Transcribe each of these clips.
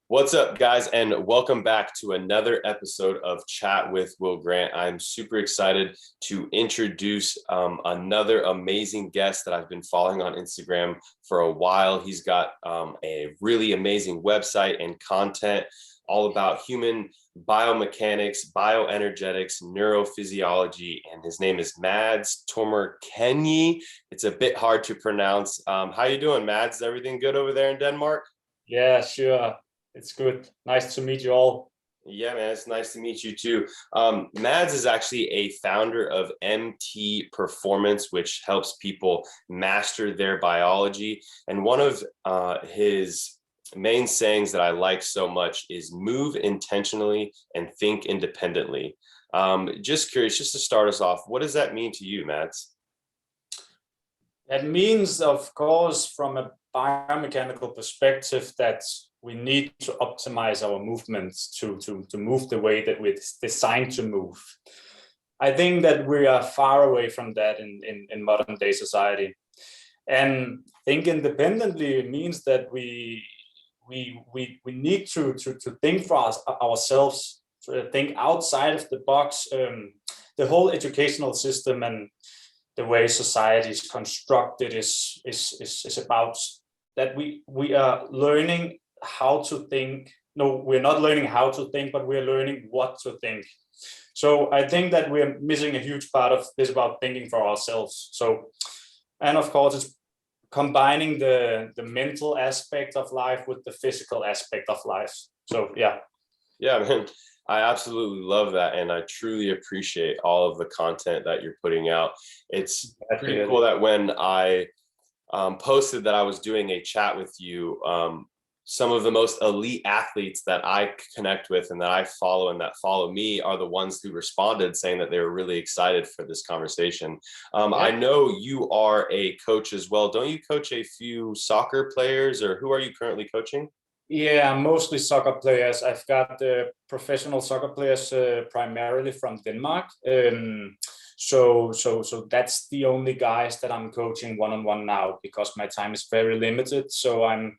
What's up, guys, and welcome back to another episode of Chat with Will Grant. I'm super excited to introduce another amazing guest that I've been following on Instagram for a while. He's got a really amazing website and content all about human biomechanics, bioenergetics, neurophysiology, and his name is Mads Tömörkényi. It's a bit hard to pronounce. How you doing, Mads? Is everything good over there in Denmark? Yeah, sure. It's good. Nice to meet you all. Yeah, man, it's nice to meet you too. Mads is actually a founder of MT Performance, which helps people master their biology. And one of his main sayings that I like so much is move intentionally and think independently. Just curious, just to start us off, what does that mean to you, Mads? That means, of course, from a biomechanical perspective, that we need to optimize our movements to move the way that we're designed to move. I think that we are far away from that in modern day society. And think independently means that we need to think for ourselves, to think outside of the box. The whole educational system and the way society is constructed is about that we are learning how to think. No, we're not learning how to think, but we're learning what to think. So I think that we're missing a huge part of this about thinking for ourselves. So, and of course, it's combining the mental aspect of life with the physical aspect of life. So, yeah. Yeah, man, I absolutely love that. And I truly appreciate all of the content that you're putting out. It's pretty cool that when I posted that I was doing a chat with you, some of the most elite athletes that I connect with and that I follow and that follow me are the ones who responded saying that they were really excited for this conversation. I know you are a coach as well. Don't you coach a few soccer players, or who are you currently coaching? Yeah, mostly soccer players. I've got professional soccer players primarily from Denmark. So that's the only guys that I'm coaching one-on-one now, because my time is very limited. So I'm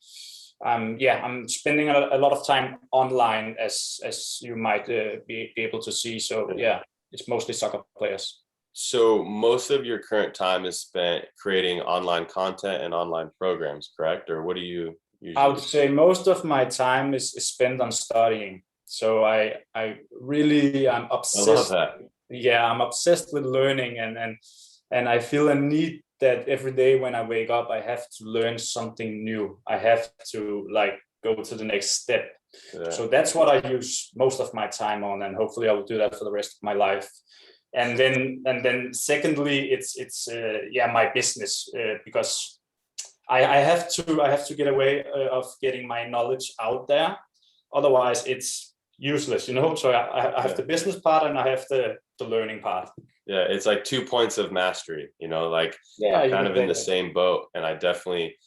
spending a lot of time online, as you might be able to see. So yeah, it's mostly soccer players. So most of your current time is spent creating online content and online programs, correct? Or what do you usually? I would say most of my time is spent on studying. So I'm obsessed. I love that. Yeah, I'm obsessed with learning, and I feel a need that every day when I wake up, I have to learn something new. I have to go to the next step. Yeah. So that's what I use most of my time on, and hopefully I will do that for the rest of my life. And then secondly, it's my business, because I have to get a way of getting my knowledge out there. Otherwise, it's useless, So I have the business part and I have the learning part. Yeah, it's like 2 points of mastery, I'm kind of in the same boat, and I definitely,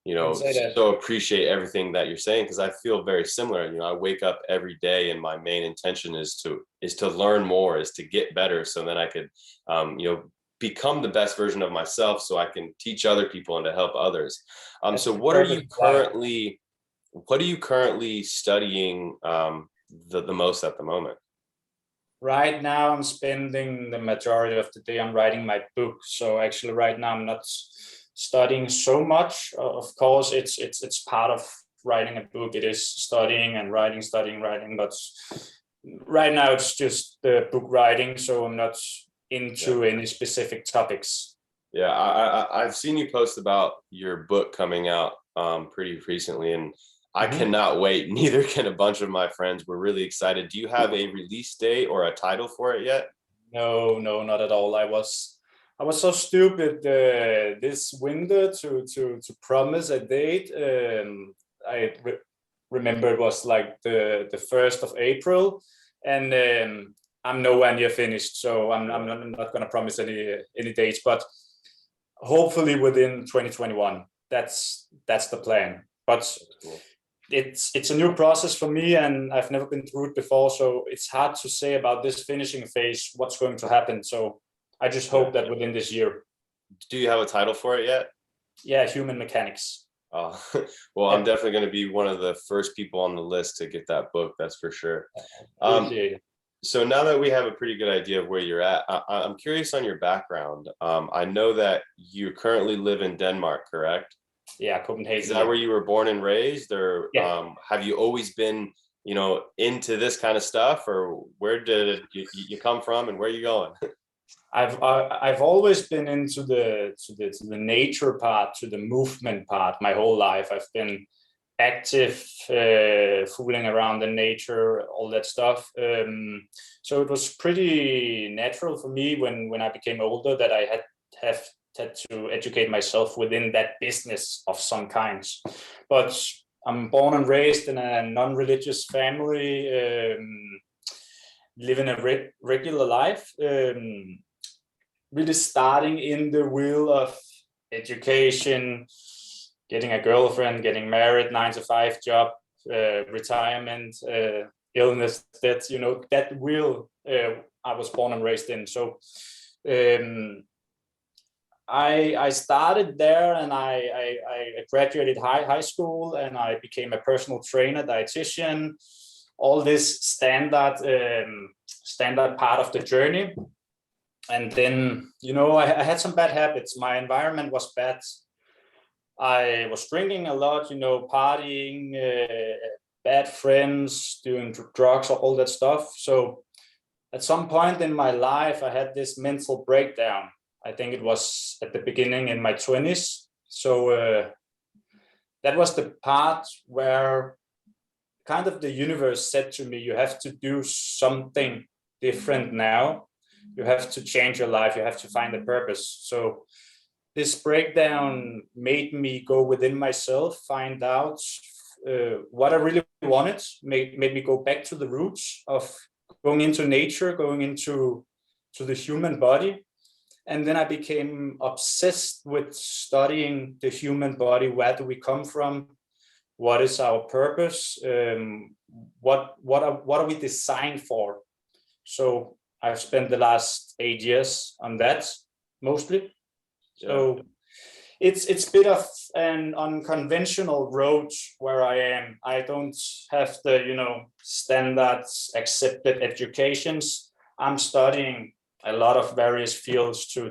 so appreciate everything that you're saying, because I feel very similar. I wake up every day and my main intention is to learn more, is to get better, so then I could, become the best version of myself, so I can teach other people and to help others. So what are you currently studying the most at the moment? Right now, I'm spending the majority of the day on writing my book. So actually, right now, I'm not studying so much. Of course, it's part of writing a book. It is studying and writing, studying, writing. But right now, it's just the book writing. So I'm not into any specific topics. Yeah, I've seen you post about your book coming out pretty recently, and I cannot wait. Neither can a bunch of my friends. We're really excited. Do you have a release date or a title for it yet? No, not at all. I was so stupid this winter to promise a date. I remember it was like the 1st of April, and I'm nowhere near finished. So I'm not going to promise any dates, but hopefully within 2021. That's the plan. But it's a new process for me, and I've never been through it before, so it's hard to say about this finishing phase what's going to happen. So I just hope that within this year. Do you have a title for it yet? Yeah, Human Mechanics. Uh, well, I'm definitely going to be one of the first people on the list to get that book. That's for sure. Appreciate it. So now that we have a pretty good idea of where you're at, I'm curious on your background. I know that you currently live in Denmark, correct? Yeah, Copenhagen. Is that where you were born and raised, or Yeah. have you always been, into this kind of stuff, or where did you come from, and where are you going? I've always been into the nature part, to the movement part my whole life. I've been active, fooling around in nature, all that stuff. So it was pretty natural for me when I became older that I had to educate myself within that business of some kinds. But I'm born and raised in a non-religious family, living a regular life. Really starting in the wheel of education, getting a girlfriend, getting married, 9-to-5 job, retirement, illness, that's, that wheel I was born and raised in. So I started there, and I graduated high school, and I became a personal trainer, dietitian, all this standard part of the journey. And then, I had some bad habits. My environment was bad. I was drinking a lot, partying, bad friends, doing drugs, all that stuff. So at some point in my life, I had this mental breakdown. I think it was at the beginning in my 20s. So that was the part where kind of the universe said to me, you have to do something different now. You have to change your life. You have to find a purpose. So this breakdown made me go within myself, find out what I really wanted, made me go back to the roots of going into nature, going into the human body. And then I became obsessed with studying the human body. Where do we come from? What is our purpose? What are we designed for? So I've spent the last 8 years on that mostly. So it's a bit of an unconventional road where I am. I don't have the standard accepted educations. I'm studying a lot of various fields to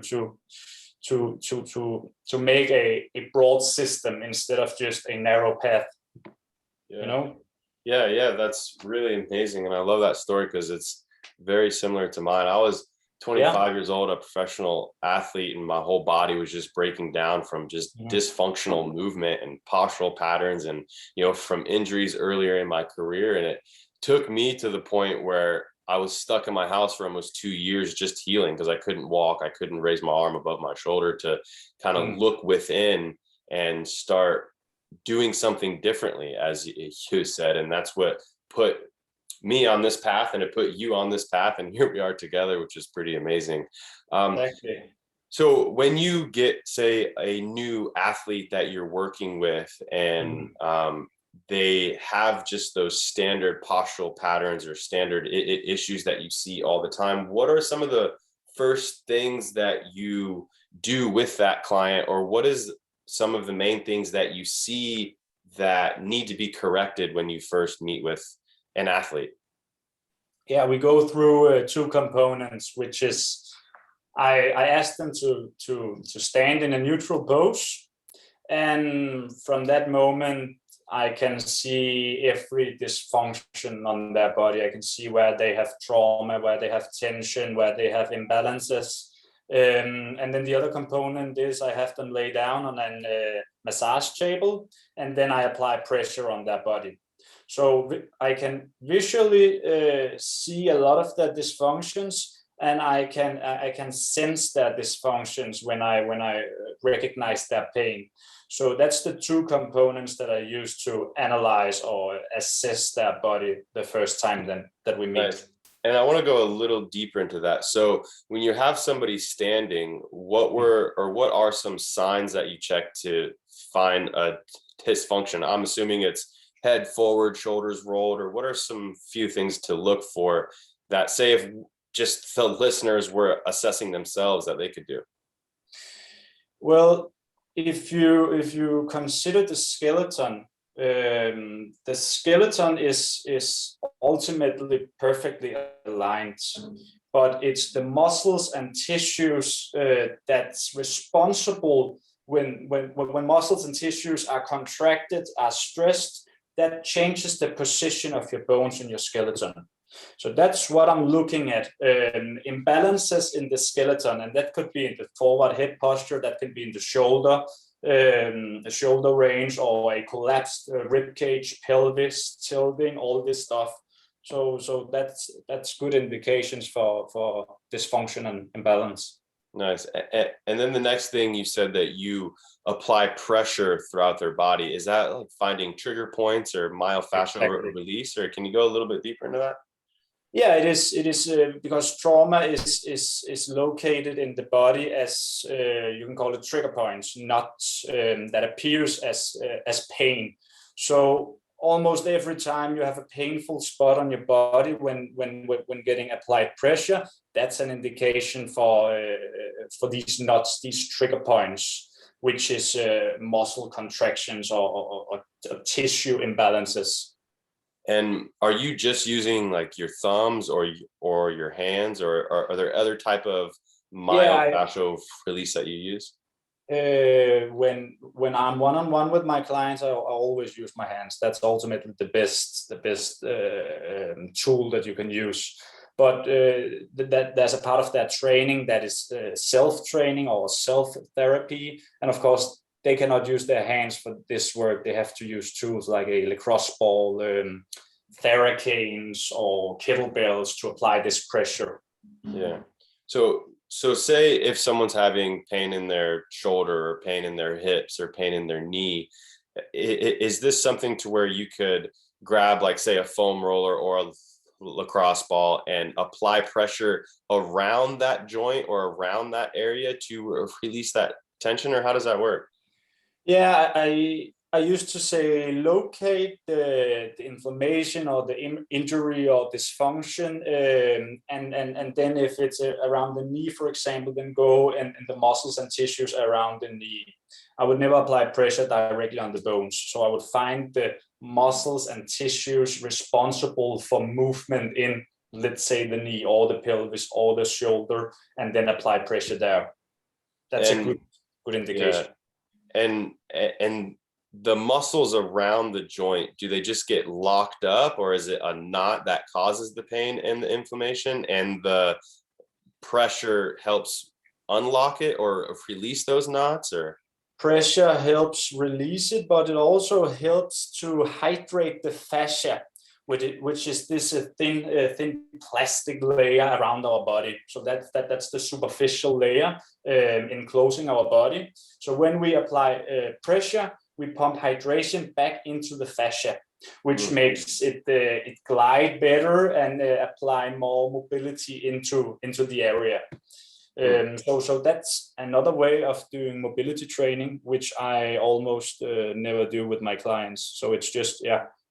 make a broad system instead of just a narrow path. Yeah, that's really amazing, and I love that story because it's very similar to mine. I was 25 years old, a professional athlete, and my whole body was just breaking down from just dysfunctional movement and postural patterns, and from injuries earlier in my career. And it took me to the point where I was stuck in my house for almost 2 years just healing, because I couldn't walk, I couldn't raise my arm above my shoulder to kind of look within and start doing something differently, as you said. And that's what put me on this path, and it put you on this path, and here we are together, which is pretty amazing. So when you get, say, a new athlete that you're working with, and they have just those standard postural patterns or standard issues that you see all the time, what are some of the first things that you do with that client, or what is some of the main things that you see that need to be corrected when you first meet with an athlete? Yeah, we go through 2 components, which is I ask them to stand in a neutral pose, and from that moment I can see every dysfunction on their body. I can see where they have trauma, where they have tension, where they have imbalances. And then the other component is I have them lay down on a massage table, and then I apply pressure on their body. So I can visually see a lot of the dysfunctions, and I can sense their dysfunctions when I recognize their pain. So that's the 2 components that I use to analyze or assess their body the first time that we meet. Nice. And I want to go a little deeper into that. So when you have somebody standing, what are some signs that you check to find a dysfunction? I'm assuming it's head forward, shoulders rolled, or what are some few things to look for that, say, if just the listeners were assessing themselves, that they could do? Well, if you consider the skeleton is ultimately perfectly aligned, but it's the muscles and tissues that's responsible when muscles and tissues are contracted, are stressed, that changes the position of your bones in your skeleton. So that's what I'm looking at, imbalances in the skeleton, and that could be in the forward head posture, that can be in the shoulder range, or a collapsed rib cage, pelvis tilting, all this stuff. So that's good indications for dysfunction and imbalance. Nice. And then the next thing, you said that you apply pressure throughout their body. Is that like finding trigger points or myofascial release, or can you go a little bit deeper into that? Yeah, it is because trauma is located in the body as you can call it trigger points, not that appears as pain. So almost every time you have a painful spot on your body when getting applied pressure, that's an indication for these knots, these trigger points, which is muscle contractions or tissue imbalances. And are you just using like your thumbs or your hands, or are there other type of myofascial release that you use? When I'm one-on-one with my clients, I always use my hands. That's ultimately the best tool that you can use. But that there's a part of that training that is self-training or self-therapy, and of course they cannot use their hands for this work. They have to use tools like a lacrosse ball, Theracanes, or kettlebells to apply this pressure. Yeah. So say if someone's having pain in their shoulder, or pain in their hips, or pain in their knee, is this something to where you could grab, like, say, a foam roller or a lacrosse ball and apply pressure around that joint or around that area to release that tension, or how does that work? Yeah, I used to say locate the inflammation or the injury or dysfunction, and then if it's around the knee, for example, then go and the muscles and tissues around the knee. I would never apply pressure directly on the bones. So I would find the muscles and tissues responsible for movement in, let's say, the knee or the pelvis or the shoulder, and then apply pressure there. That's a good indication. Yeah. And the muscles around the joint, do they just get locked up, or is it a knot that causes the pain and the inflammation, and the pressure helps unlock it or release those knots? Or pressure helps release it, but it also helps to hydrate the fascia, which is this thin plastic layer around our body. So that's the superficial layer enclosing our body. So when we apply pressure, we pump hydration back into the fascia, which makes it glide better and apply more mobility into the area. So that's another way of doing mobility training, which I almost never do with my clients. So it's just,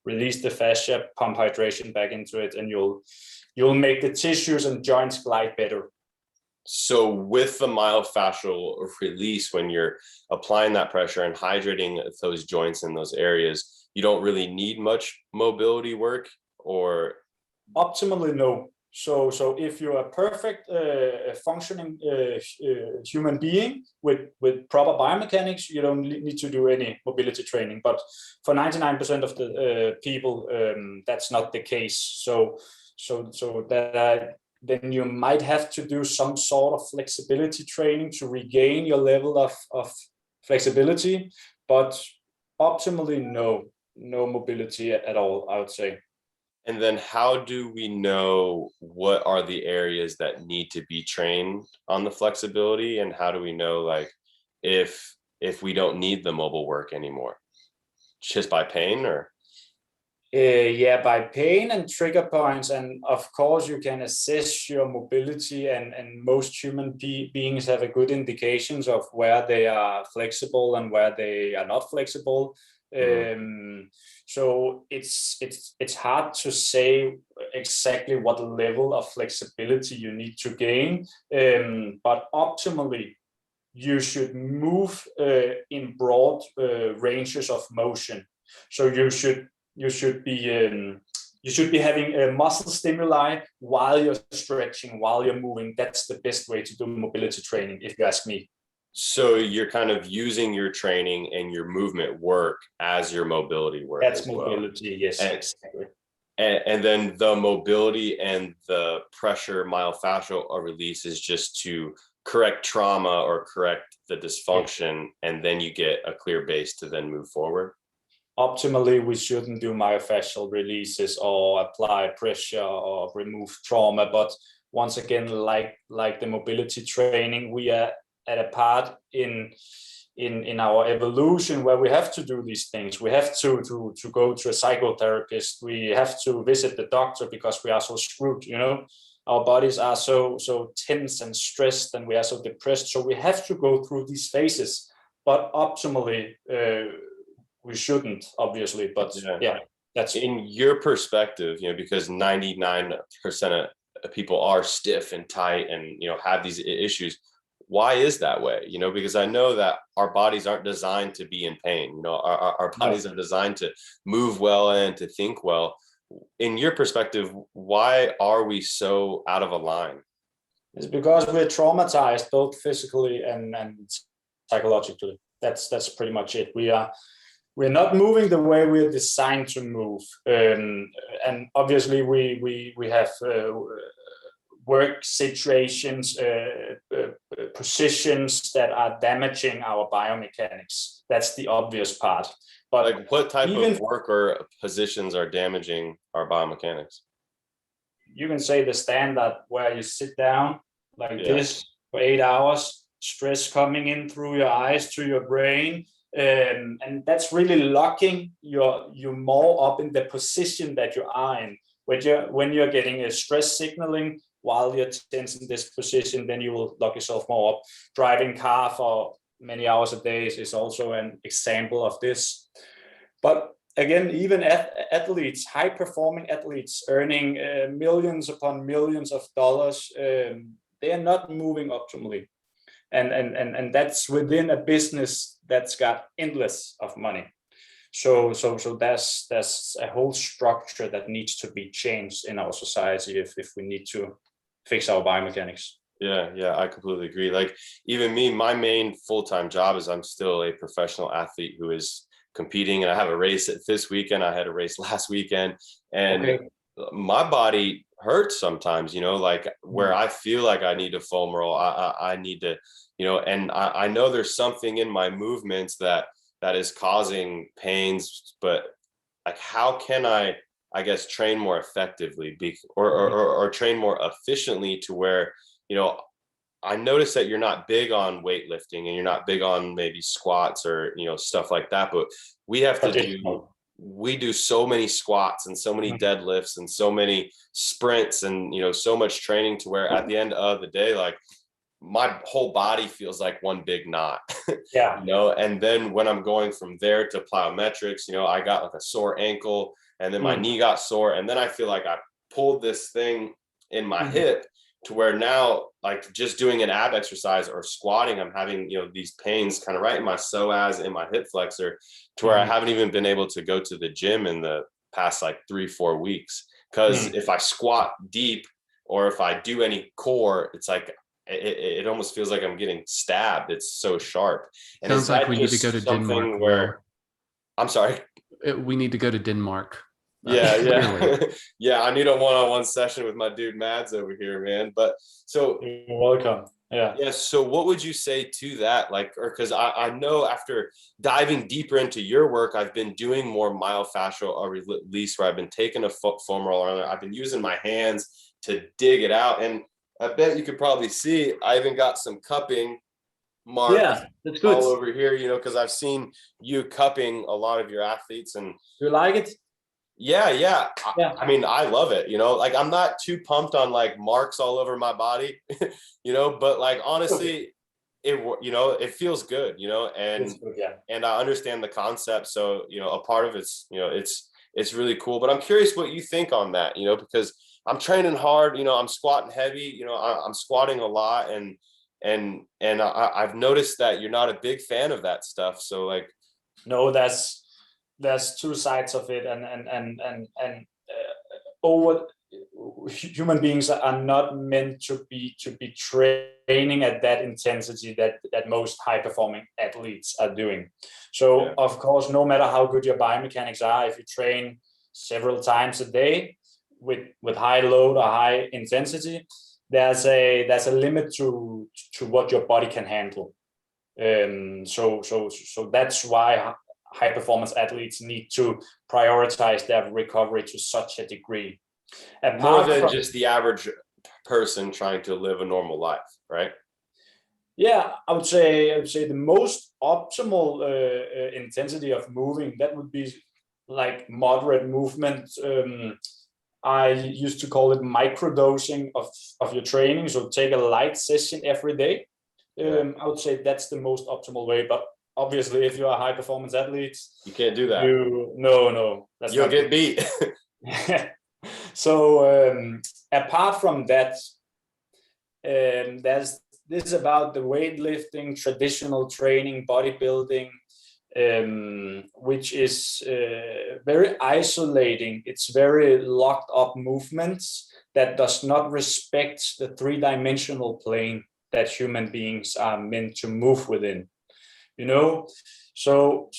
release the fascia, pump hydration back into it, and you'll make the tissues and joints glide better. So with the myofascial release, when you're applying that pressure and hydrating those joints in those areas, you don't really need much mobility work, or? Optimally, no. So if you're a perfect functioning human being with proper biomechanics, you don't need to do any mobility training. But for 99% of the people, that's not the case. So that then you might have to do some sort of flexibility training to regain your level of flexibility. But optimally, no mobility at all, I would say. And then how do we know what are the areas that need to be trained on the flexibility, and how do we know, like, if we don't need the mobile work anymore? Just by pain, or? By pain and trigger points, and of course you can assess your mobility, and most human beings have a good indications of where they are flexible and where they are not flexible. So it's hard to say exactly what level of flexibility you need to gain, but optimally you should move in broad ranges of motion. So you should be having muscle stimuli while you're stretching, while you're moving. That's the best way to do mobility training, if you ask me. So you're kind of using your training and your movement work as your mobility work. That's mobility, well. Yes, exactly. And then the mobility and the pressure myofascial release is just to correct trauma or correct the dysfunction, and then you get a clear base to then move forward. Optimally, we shouldn't do myofascial releases or apply pressure or remove trauma. But once again, like the mobility training, we are at a part in our evolution where we have to do these things. We have to go to a psychotherapist. We have to visit the doctor because we are so screwed, you know. Our bodies are so tense and stressed, and we are so depressed. So we have to go through these phases. But optimally, we shouldn't, obviously. But yeah, that's in your perspective, you know, because 99% of people are stiff and tight and, you know, have these issues. Why is that way? You know, because I know that our bodies aren't designed to be in pain. You know, our bodies are designed to move well and to think well. In your perspective, why are we so out of a line? It's because we're traumatized, both physically and psychologically. That's pretty much it. We're not moving the way we're designed to move, and obviously we have work situations, positions that are damaging our biomechanics. That's the obvious part. But like, what type of work or positions are damaging our biomechanics? You can say the standard where you sit down like this for 8 hours, stress coming in through your eyes to your brain, and that's really locking you more up in the position that you are in. When you're getting a stress signaling while you're tense in this position, then you will lock yourself more up. Driving car for many hours a day is also an example of this. But again, even athletes, high-performing athletes earning millions upon millions of dollars, they are not moving optimally. And that's within a business that's got endless of money. So there's a whole structure that needs to be changed in our society if we need to fix our biomechanics. Yeah, I completely agree. Like, even me, my main full-time job is I'm still a professional athlete who is competing, and I have a race this weekend. I had a race last weekend, and my body hurts sometimes, you know, like where I feel like I need to foam roll, I need to, you know, and I know there's something in my movements that is causing pains, but like, how can I guess train more effectively or train more efficiently to where, you know, I noticed that you're not big on weightlifting and you're not big on maybe squats or, you know, stuff like that, but we do so many squats and so many deadlifts and so many sprints and, you know, so much training to where at the end of the day, like, my whole body feels like one big knot. Yeah. You know, and then when I'm going from there to plyometrics, you know, I got like a sore ankle, and then my knee got sore, and then I feel like I pulled this thing in my hip to where now, like, just doing an ab exercise or squatting, I'm having, you know, these pains kind of right in my psoas, in my hip flexor, to where I haven't even been able to go to the gym in the past like 3-4 weeks. Because if I squat deep or if I do any core, it's like it almost feels like I'm getting stabbed. It's so sharp. And sounds like we need to go to Denmark. Where I'm sorry, we need to go to Denmark. Yeah. Yeah, I need a one-on-one session with my dude Mads over here, man. But so you're welcome. Yeah. So what would you say to that? Like, or because I know after diving deeper into your work, I've been doing more myofascial release, where I've been taking a foam roller. I've been using my hands to dig it out, and I bet you could probably see I even got some cupping marks all over here, you know, because I've seen you cupping a lot of your athletes. And you like it? Yeah. I mean, I love it, you know, like, I'm not too pumped on like marks all over my body, you know, but like, honestly, you know, it feels good, you know, and I understand the concept. So, you know, a part of it's, you know, it's really cool, but I'm curious what you think on that, you know, because I'm training hard, you know, I'm squatting heavy, you know, I'm squatting a lot, and I've noticed that you're not a big fan of that stuff. So like, no, there's two sides of it, over human beings are not meant to be training at that intensity that most high performing athletes are doing. So yeah. Of course, no matter how good your biomechanics are, if you train several times a day with high load or high intensity, there's a limit to what your body can handle. So that's why high performance athletes need to prioritize their recovery to such a degree. More than just the average person trying to live a normal life, right? Yeah, I would say the most optimal intensity of moving, that would be like moderate movement. I used to call it microdosing of your training. So take a light session every day. I would say that's the most optimal way. But obviously, if you're a high performance athlete, you can't do that. No, you'll get beat. So apart from that, this is about the weightlifting, traditional training, bodybuilding, which is very isolating. It's very locked up movements that does not respect the three-dimensional plane that human beings are meant to move within. You know, so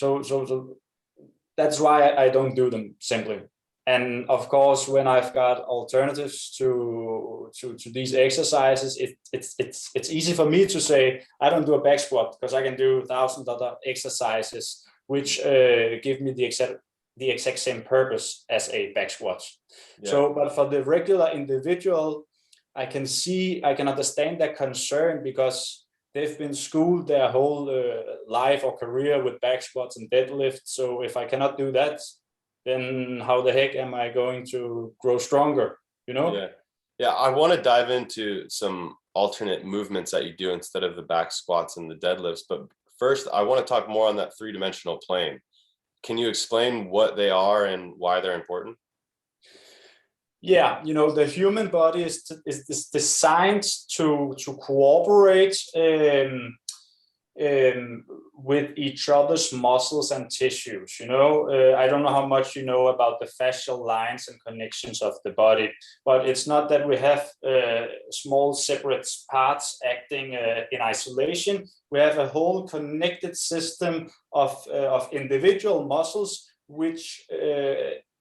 that's why I don't do them, simply. And of course, when I've got alternatives to these exercises, it's easy for me to say I don't do a back squat because I can do thousands of other exercises which give me the exact same purpose as a back squat. Yeah. So, but for the regular individual, I can understand that concern because they've been schooled their whole life or career with back squats and deadlifts. So if I cannot do that, then how the heck am I going to grow stronger? You know? Yeah. I want to dive into some alternate movements that you do instead of the back squats and the deadlifts. But first, I want to talk more on that three-dimensional plane. Can you explain what they are and why they're important? Yeah, the human body is designed to cooperate with each other's muscles and tissues. I don't know how much you know about the fascial lines and connections of the body, but it's not that we have small separate parts acting in isolation. We have a whole connected system of individual muscles which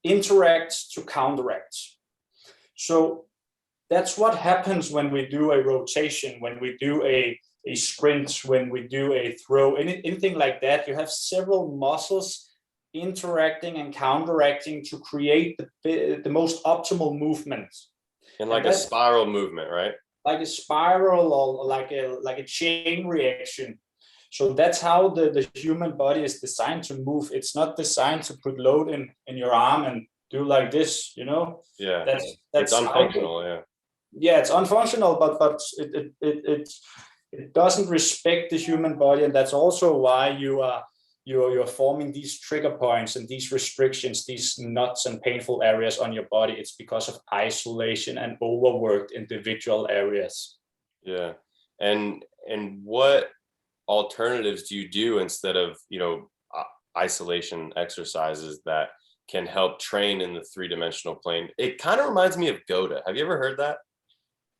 interact to counteract. So that's what happens when we do a rotation, when we do a sprint, when we do a throw, anything like that. You have several muscles interacting and counteracting to create the most optimal movement. And like a spiral movement, right? Like a spiral or like a chain reaction. So that's how the human body is designed to move. It's not designed to put load in your arm and do like this, Yeah. That's it's unfunctional, yeah. Yeah, it's unfunctional, but it doesn't respect the human body, and that's also why you're forming these trigger points and these restrictions, these knots and painful areas on your body. It's because of isolation and overworked individual areas. Yeah, and what alternatives do you do instead of isolation exercises that can help train in the three-dimensional plane? It kind of reminds me of Goda. Have you ever heard that?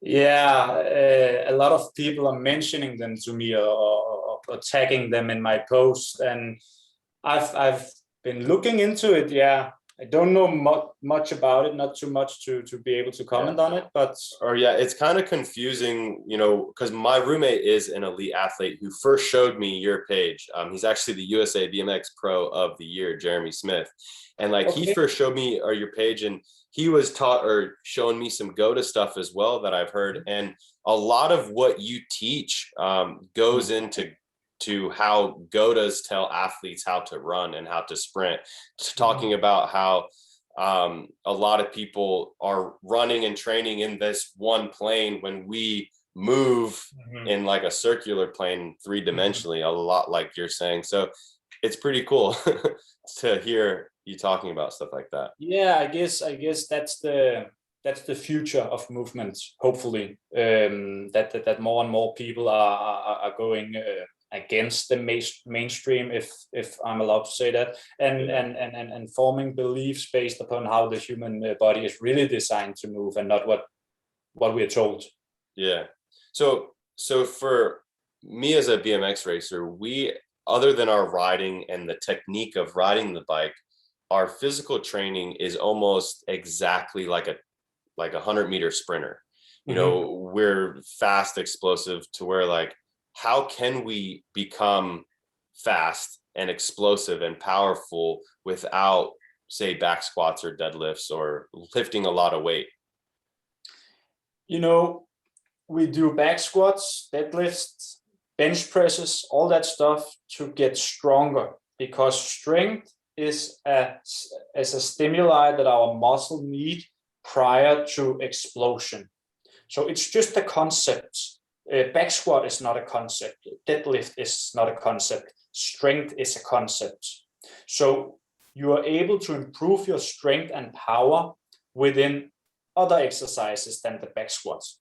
Yeah, a lot of people are mentioning them to me or tagging them in my post, and I've been looking into it. Yeah, I don't know much about it, not too much to be able to comment on it, but it's kind of confusing, because my roommate is an elite athlete who first showed me your page. He's actually the USA BMX Pro of the Year, Jeremy Smith, and he first showed me your page, and he was taught or showing me some Goda stuff as well that I've heard, and a lot of what you teach goes into how Godas tell athletes how to run and how to sprint, talking about how a lot of people are running and training in this one plane when we move in like a circular plane three-dimensionally, a lot like you're saying. So it's pretty cool to hear you talking about stuff like that. Yeah, I guess that's the that's the future of movement. Hopefully, that more and more people are going against the mainstream, if I'm allowed to say that, and forming beliefs based upon how the human body is really designed to move, and not what we are told. Yeah. So for me as a BMX racer, we, other than our riding and the technique of riding the bike, our physical training is almost exactly like a 100-meter sprinter. You know, we're fast, explosive, to where like, how can we become fast and explosive and powerful without, say, back squats or deadlifts or lifting a lot of weight? You know, we do back squats, deadlifts, bench presses, all that stuff to get stronger, because strength is a stimuli that our muscle need prior to explosion. So it's just a concept. Back squat is not a concept. Deadlift is not a concept. Strength is a concept. So you are able to improve your strength and power within other exercises than the back squats.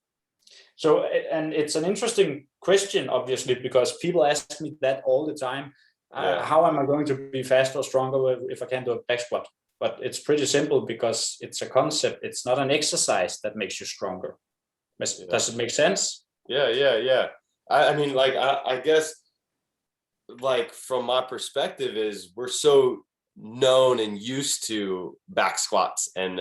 So, and it's an interesting question, obviously, because people ask me that all the time. How am I going to be faster or stronger if I can't do a back squat? But it's pretty simple, because it's a concept. It's not an exercise that makes you stronger. Does it make sense? Yeah. I mean, like, I guess, like, from my perspective is we're so known and used to back squats and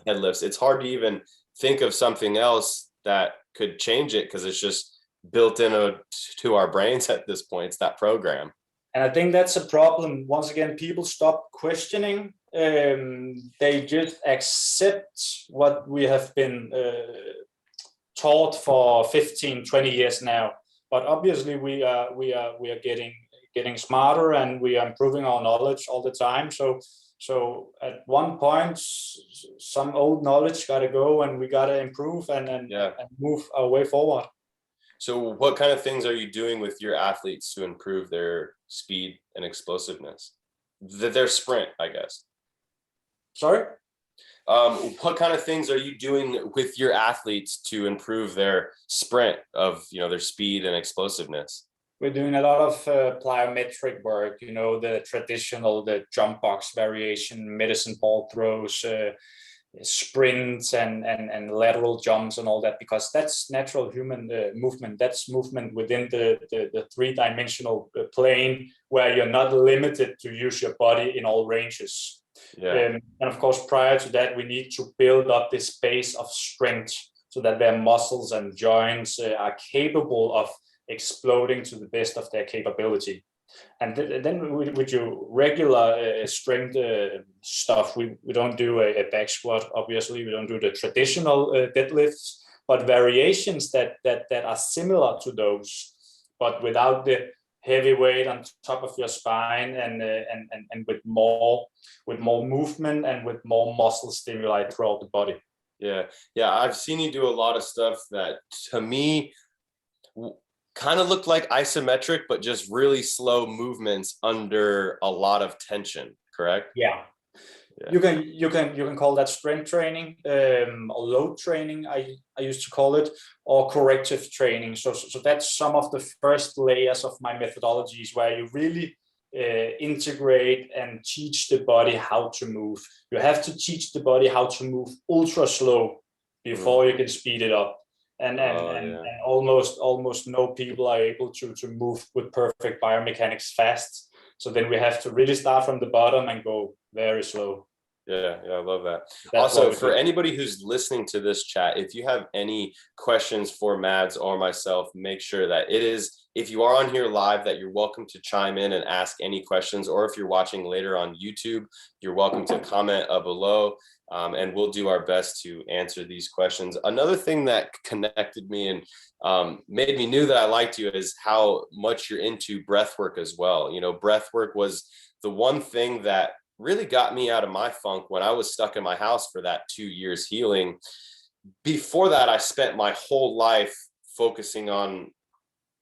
deadlifts. It's hard to even think of something else that could change it, because it's just built to our brains at this point. It's that program. And I think that's a problem. Once again, people stop questioning. They just accept what we have been taught for 15, 20 years now. But obviously we are getting smarter, and we are improving our knowledge all the time. So at one point, some old knowledge got to go, and we got to improve and move our way forward. So what kind of things are you doing with your athletes to improve their speed and explosiveness? Their sprint, I guess. Sorry? What kind of things are you doing with your athletes to improve their sprint of, their speed and explosiveness? We're doing a lot of plyometric work, the traditional, the jump box variation, medicine ball throws, sprints and lateral jumps and all that, because that's natural human movement. That's movement within the three-dimensional plane, where you're not limited to use your body in all ranges. And of course, prior to that, we need to build up this base of strength, so that their muscles and joints are capable of exploding to the best of their capability. And then with your regular strength stuff, we don't do a back squat. Obviously, we don't do the traditional deadlifts, but variations that are similar to those, but without the heavy weight on top of your spine, and with more movement and with more muscle stimuli throughout the body. Yeah, I've seen you do a lot of stuff that, to me, kind of look like isometric, but just really slow movements under a lot of tension. Correct? Yeah. You can call that strength training, or load training, I used to call it, or corrective training. So that's some of the first layers of my methodologies, where you really integrate and teach the body how to move. You have to teach the body how to move ultra slow before you can speed it up. And almost no people are able to move with perfect biomechanics fast. So then we have to really start from the bottom and go very slow. Yeah, I love that. Also, for anybody who's listening to this chat, if you have any questions for Mads or myself, make sure that if you are on here live, that you're welcome to chime in and ask any questions, or if you're watching later on YouTube, you're welcome to comment below, and we'll do our best to answer these questions. Another thing that connected me and made me knew that I liked you is how much you're into breath work as well. Breath work was the one thing that really got me out of my funk when I was stuck in my house for that 2 years healing. Before that, I spent my whole life focusing on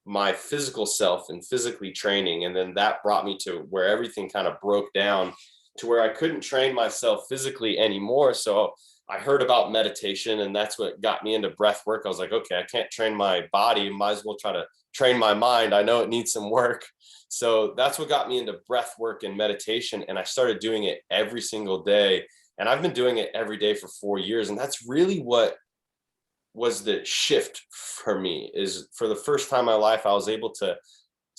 my physical self and physically training. And then that brought me to where everything kind of broke down to where I couldn't train myself physically anymore. So I heard about meditation, and that's what got me into breath work. I was like, okay, I can't train my body, might as well try to train my mind. I know it needs some work. So that's what got me into breath work and meditation. And I started doing it every single day. And I've been doing it every day for 4 years. And that's really what was the shift for me. Is for the first time in my life, I was able to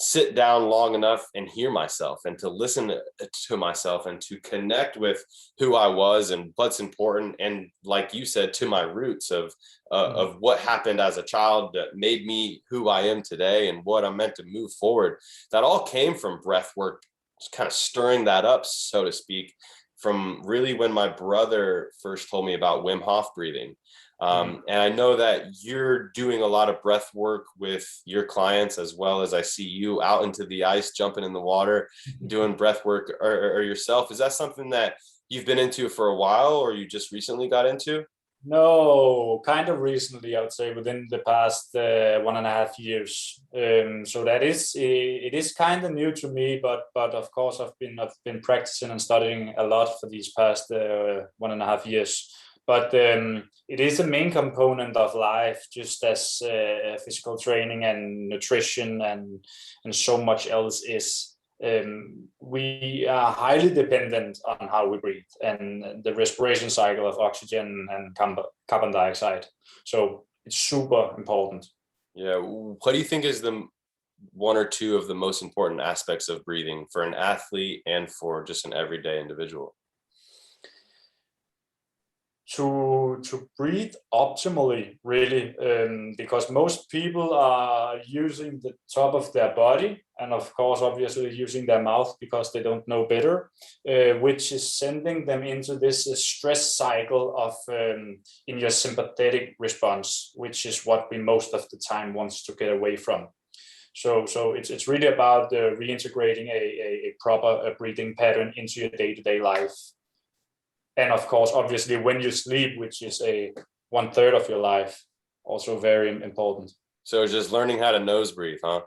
sit down long enough and hear myself, and to listen to myself, and to connect with who I was and what's important. And like you said, to my roots of what happened as a child that made me who I am today, and what I'm meant to move forward. That all came from breath work, just kind of stirring that up, so to speak, from really when my brother first told me about Wim Hof breathing. And I know that you're doing a lot of breath work with your clients, as well as I see you out into the ice, jumping in the water, doing breath work or yourself. Is that something that you've been into for a while, or you just recently got into? No, kind of recently, I would say within the past 1.5 years. So it is kind of new to me, but of course I've been practicing and studying a lot for these past 1.5 years. But it is a main component of life, just as physical training and nutrition and so much else is. We are highly dependent on how we breathe and the respiration cycle of oxygen and carbon dioxide. So it's super important. Yeah. What do you think is the one or two of the most important aspects of breathing for an athlete and for just an everyday individual? To breathe optimally, really, because most people are using the top of their body, and of course obviously using their mouth because they don't know better, which is sending them into this stress cycle of in your sympathetic response, which is what we most of the time wants to get away from. So it's really about reintegrating a proper breathing pattern into your day-to-day life. And of course, obviously, when you sleep, which is 1/3 of your life, also very important. So just learning how to nose breathe, huh?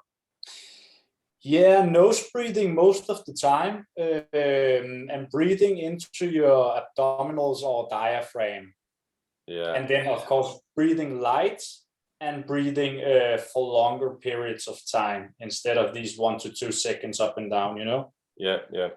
Yeah, nose breathing most of the time, and breathing into your abdominals or diaphragm. Yeah. And then, of course, breathing light and breathing for longer periods of time instead of these 1 to 2 seconds up and down, you know? Yeah.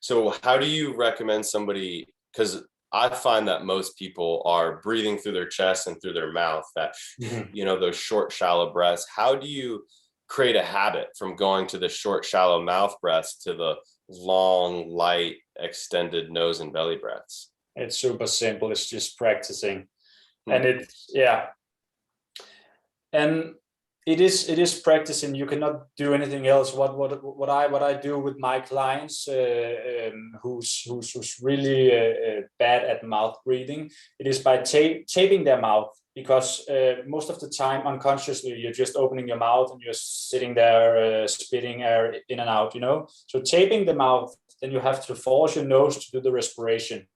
So how do you recommend somebody, because I find that most people are breathing through their chest and through their mouth, that, those short, shallow breaths. How do you create a habit from going to the short, shallow mouth breaths to the long, light, extended nose and belly breaths? It's super simple. It's just practicing. And it is practicing. You cannot do anything else. What I do with my clients who's really bad at mouth breathing, it is by taping their mouth, because most of the time unconsciously you're just opening your mouth and you're sitting there spitting air in and out, So taping the mouth, then you have to force your nose to do the respiration.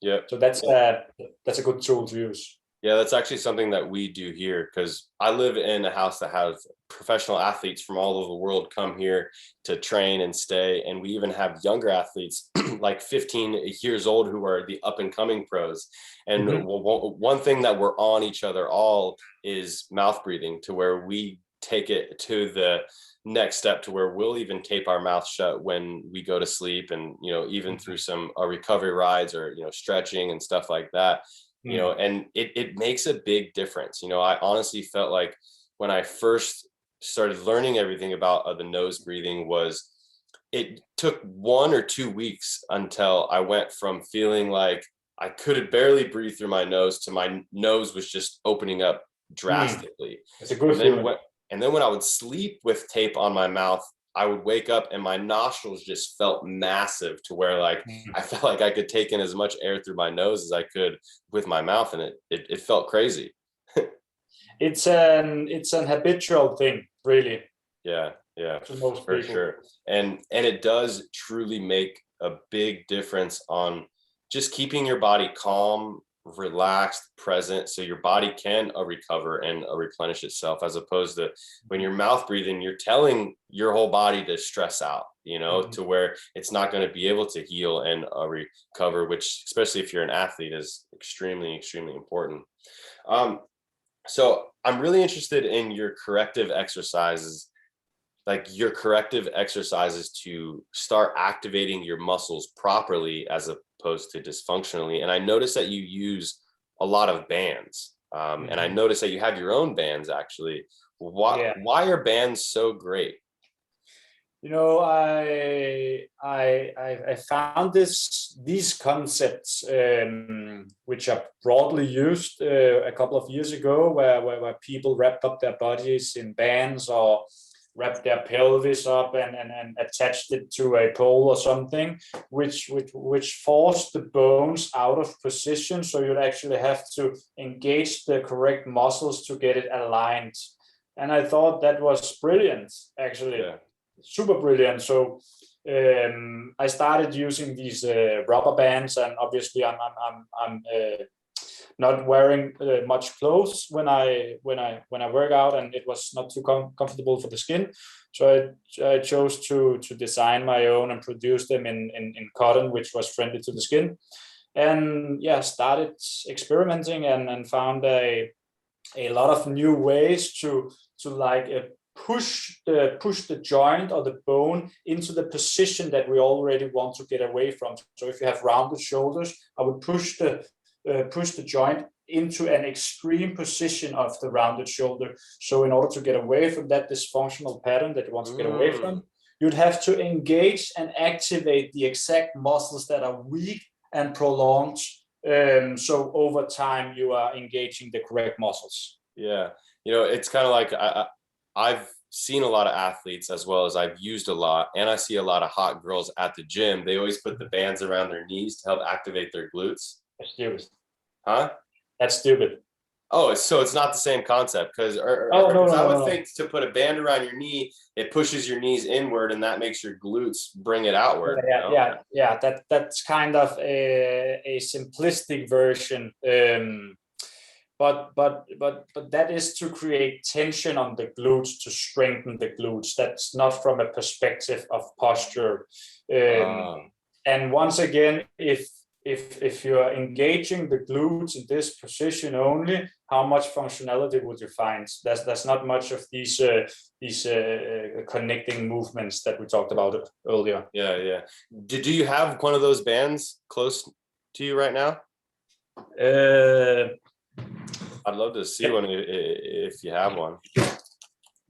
Yeah. So that's a good tool to use. Yeah, that's actually something that we do here, because I live in a house that has professional athletes from all over the world come here to train and stay. And we even have younger athletes like 15 years old who are the up and coming pros. And one thing that we're on each other all is mouth breathing, to where we take it to the next step, to where we'll even tape our mouth shut when we go to sleep, and even through some recovery rides or stretching and stuff like that. And it makes a big difference. I honestly felt like when I first started learning everything about the nose breathing, it took 1 or 2 weeks until I went from feeling like I could barely breathe through my nose to my nose was just opening up drastically. It's a good feeling. And then when I would sleep with tape on my mouth, I would wake up and my nostrils just felt massive, to where I felt like I could take in as much air through my nose as I could with my mouth. And it felt crazy. It's an habitual thing, really. Yeah. To most for people. Sure. And it does truly make a big difference on just keeping your body calm, relaxed, present, so your body can recover and replenish itself, as opposed to when you're mouth breathing, you're telling your whole body to stress out. to where it's not going to be able to heal and recover, which, especially if you're an athlete, is extremely, extremely important. So I'm really interested in your corrective exercises, like your corrective exercises to start activating your muscles properly as opposed to dysfunctionally. And I noticed that you use a lot of bands. And I noticed that you have your own bands actually. Why are bands so great? I found these concepts, which are broadly used a couple of years ago, where people wrapped up their bodies in bands or wrapped their pelvis up and attached it to a pole or something, which forced the bones out of position. So you'd actually have to engage the correct muscles to get it aligned. And I thought that was brilliant, actually. Yeah. Super brilliant. So I started using these rubber bands, and obviously I'm not wearing much clothes when I work out, and it was not too comfortable for the skin. So I chose to design my own and produce them in cotton, which was friendly to the skin. And started experimenting and found a lot of new ways to like push the joint or the bone into the position that we already want to get away from. So if you have rounded shoulders, I would push the joint into an extreme position of the rounded shoulder. So in order to get away from that dysfunctional pattern that you want to get away from, you'd have to engage and activate the exact muscles that are weak and prolonged. So over time, you are engaging the correct muscles. Yeah. It's kind of like I've seen a lot of athletes, as well as I've used a lot, and I see a lot of hot girls at the gym. They always put the bands around their knees to help activate their glutes. That's stupid. Huh? That's stupid. Oh, so it's not the same concept, because I would think to put a band around your knee, it pushes your knees inward, and that makes your glutes bring it outward. Yeah. That's kind of a simplistic version. But that is to create tension on the glutes, to strengthen the glutes. That's not from a perspective of posture. And once again, if you're engaging the glutes in this position only, how much functionality would you find? There's not much of these connecting movements that we talked about earlier. Yeah. Do you have one of those bands close to you right now? I'd love to see one if you have one.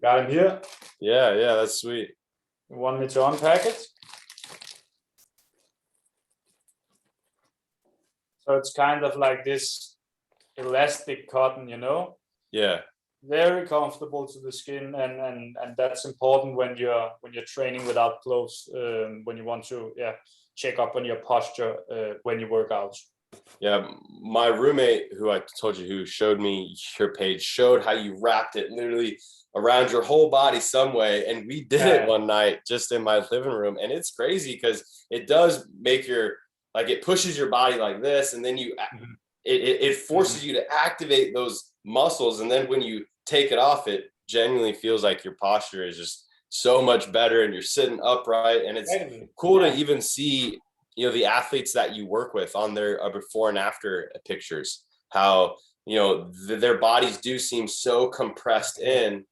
Got him here. Yeah, that's sweet. You want me to unpack it? So it's kind of like this elastic cotton, Yeah. Very comfortable to the skin, and that's important when you're training without clothes, when you want to check up on your posture when you work out. Yeah, my roommate, who I told you, who showed me your page, showed how you wrapped it literally around your whole body some way, and we did it one night just in my living room, and it's crazy because it does make it pushes your body like this, and then it forces you to activate those muscles, and then when you take it off, it genuinely feels like your posture is just so much better, and you're sitting upright, and it's cool to even see the athletes that you work with on their before and after pictures, how their bodies do seem so compressed in,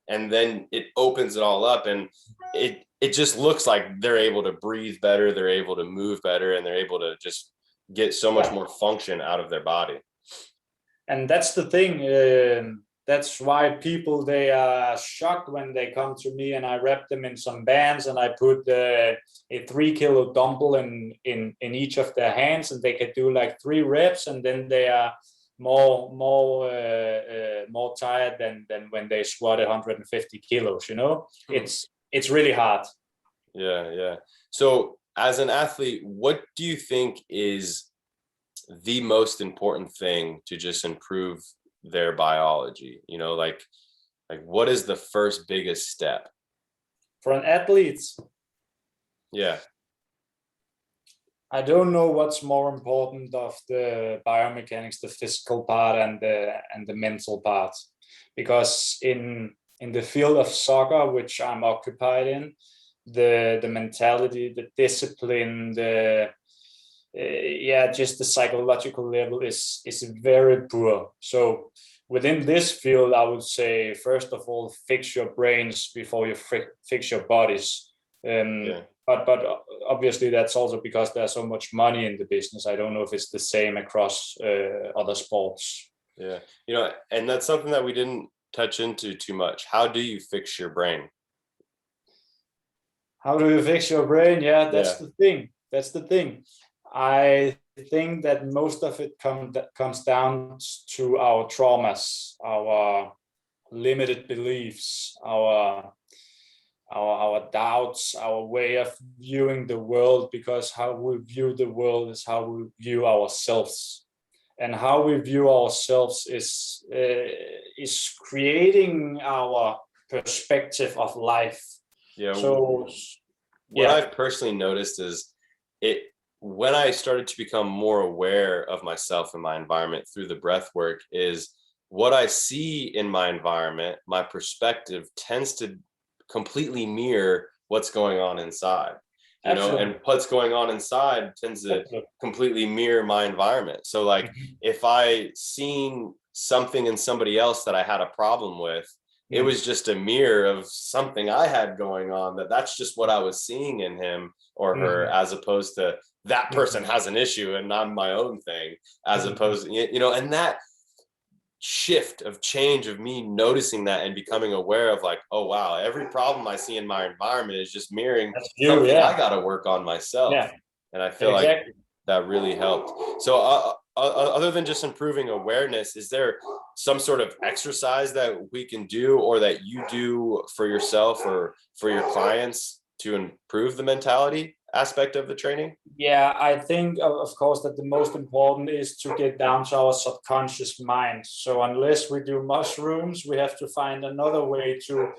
and then it opens it all up, and it just looks like they're able to breathe better, they're able to move better, and they're able to just get so much more function out of their body. And that's the thing. That's why people, they are shocked when they come to me and I wrap them in some bands and I put a 3-kilo dumbbell in each of their hands, and they can do like 3 reps, and then they are more tired than when they squat 150 kilos. It's really hard. Yeah. So as an athlete, what do you think is the most important thing to just improve their biology? Like what is the first biggest step for an athlete? Yeah, I don't know what's more important of the biomechanics, the physical part and the mental part, because in the field of soccer, which I'm occupied in, the mentality, the discipline, just the psychological level is very poor. So within this field, I would say, first of all, fix your brains before you fix your bodies. But obviously that's also because there's so much money in the business. I don't know if it's the same across other sports. Yeah, and that's something that we didn't touch into too much. How do you fix your brain? How do you fix your brain? Yeah, that's the thing. That's the thing. I think that most of it comes down to our traumas, our limited beliefs, our doubts, our way of viewing the world, because how we view the world is how we view ourselves. And how we view ourselves is creating our perspective of life. Yeah. So what I've personally noticed is when I started to become more aware of myself and my environment through the breath work, is what I see in my environment, my perspective tends to completely mirror what's going on inside. And what's going on inside tends to completely mirror my environment. So like if I seen something in somebody else that I had a problem with, it was just a mirror of something I had going on, that's just what I was seeing in him or her, as opposed to that person has an issue and not my own thing, as opposed, and that shift of change of me noticing that and becoming aware of like, oh wow, every problem I see in my environment is just mirroring something I got to work on myself. And I feel like that really helped. So other than just improving awareness, is there some sort of exercise that we can do or that you do for yourself or for your clients to improve the mentality aspect of the training? Yeah, I think of course that the most important is to get down to our subconscious mind. So unless we do mushrooms, we have to find another way to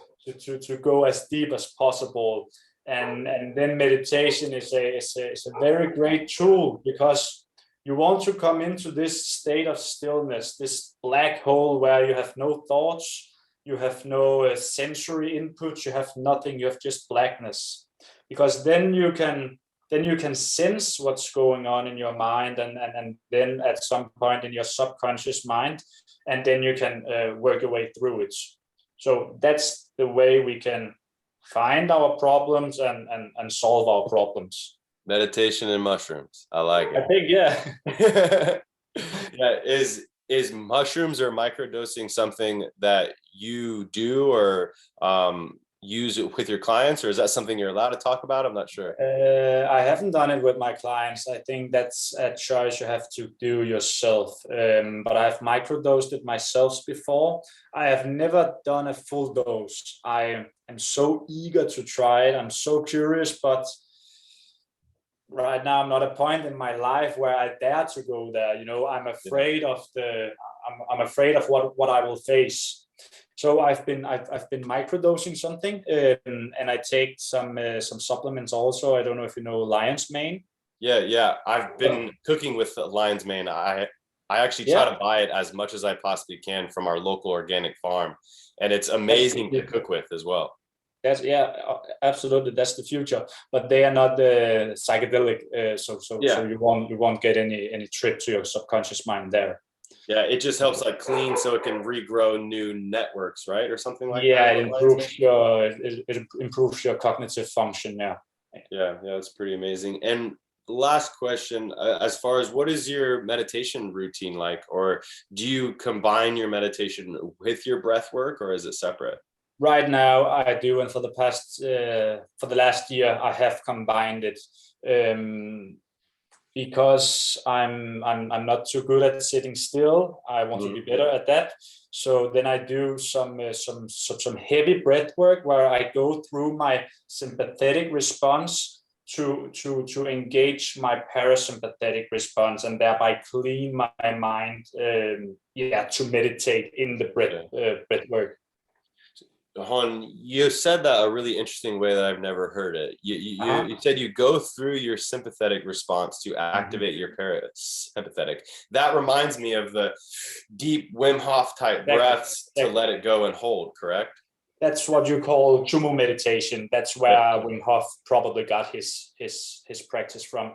go as deep as possible. And then meditation is a very great tool, because you want to come into this state of stillness, this black hole where you have no thoughts, you have no sensory input, you have nothing, you have just blackness. Because then you can sense what's going on in your mind, and then at some point in your subconscious mind, and then you can work your way through it. So that's the way we can find our problems and solve our problems. Meditation and mushrooms. I like it. I think, yeah. Yeah. Is mushrooms or microdosing something that you do or use it with your clients, or is that something you're allowed to talk about? I'm not sure. I haven't done it with my clients. I think that's a choice you have to do yourself. But I've microdosed it myself before. I have never done a full dose. I am so eager to try it. I'm so curious, but right now I'm not at a point in my life where I dare to go there. I'm afraid of I'm afraid of what I will face. So I've been microdosing something, and I take some supplements also. I don't know if you know lion's mane. Yeah. I've been cooking with lion's mane. I actually try to buy it as much as I possibly can from our local organic farm, and it's amazing to cook with as well. That's absolutely. That's the future, but they are not psychedelic. So you won't get any trip to your subconscious mind there. Yeah, it just helps like clean so it can regrow new networks, right? Or something like that. Yeah, it improves your cognitive function. Yeah, it's pretty amazing. And last question, as far as what is your meditation routine like, or do you combine your meditation with your breath work, or is it separate? Right now I do, and for the last year I have combined it. Because I'm not too good at sitting still. I want to be better at that. So then I do some heavy breath work where I go through my sympathetic response to engage my parasympathetic response, and thereby clean my mind. To meditate in the breath work. Hon, you said that a really interesting way that I've never heard it. You said you go through your sympathetic response to activate your parasympathetic. That reminds me of the deep Wim Hof type breaths to let it go and hold, correct? That's what you call Tumu meditation. That's where Wim Hof probably got his practice from.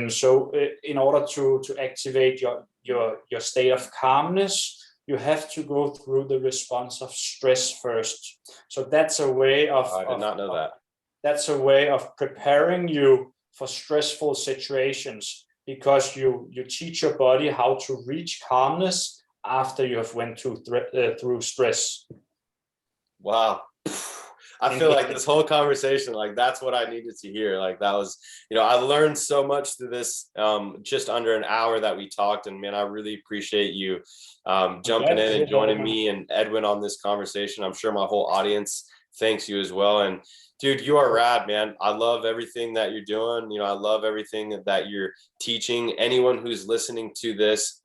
So in order to activate your state of calmness, you have to go through the response of stress first. So that's a way of I did not know that. That's a way of preparing you for stressful situations, because you teach your body how to reach calmness after you have went through stress. Wow. I feel like this whole conversation, like that's what I needed to hear. Like that was, I learned so much through this just under an hour that we talked. And man, I really appreciate you jumping in and joining me and Edwin on this conversation. I'm sure my whole audience thanks you as well. And dude, you are rad, man. I love everything that you're doing. I love everything that you're teaching. Anyone who's listening to this,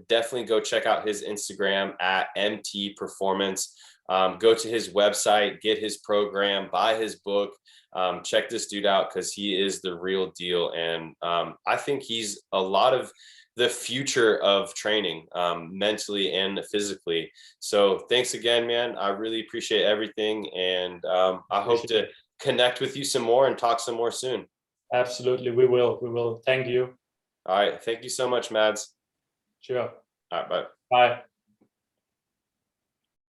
definitely go check out his Instagram at MT Performance. Go to his website, get his program, buy his book, check this dude out because he is the real deal. And I think he's a lot of the future of training, mentally and physically. So thanks again, man. I really appreciate everything. And I hope to connect with you some more and talk some more soon. Absolutely. We will. Thank you. All right. Thank you so much, Mads. Sure. All right. Bye. Bye.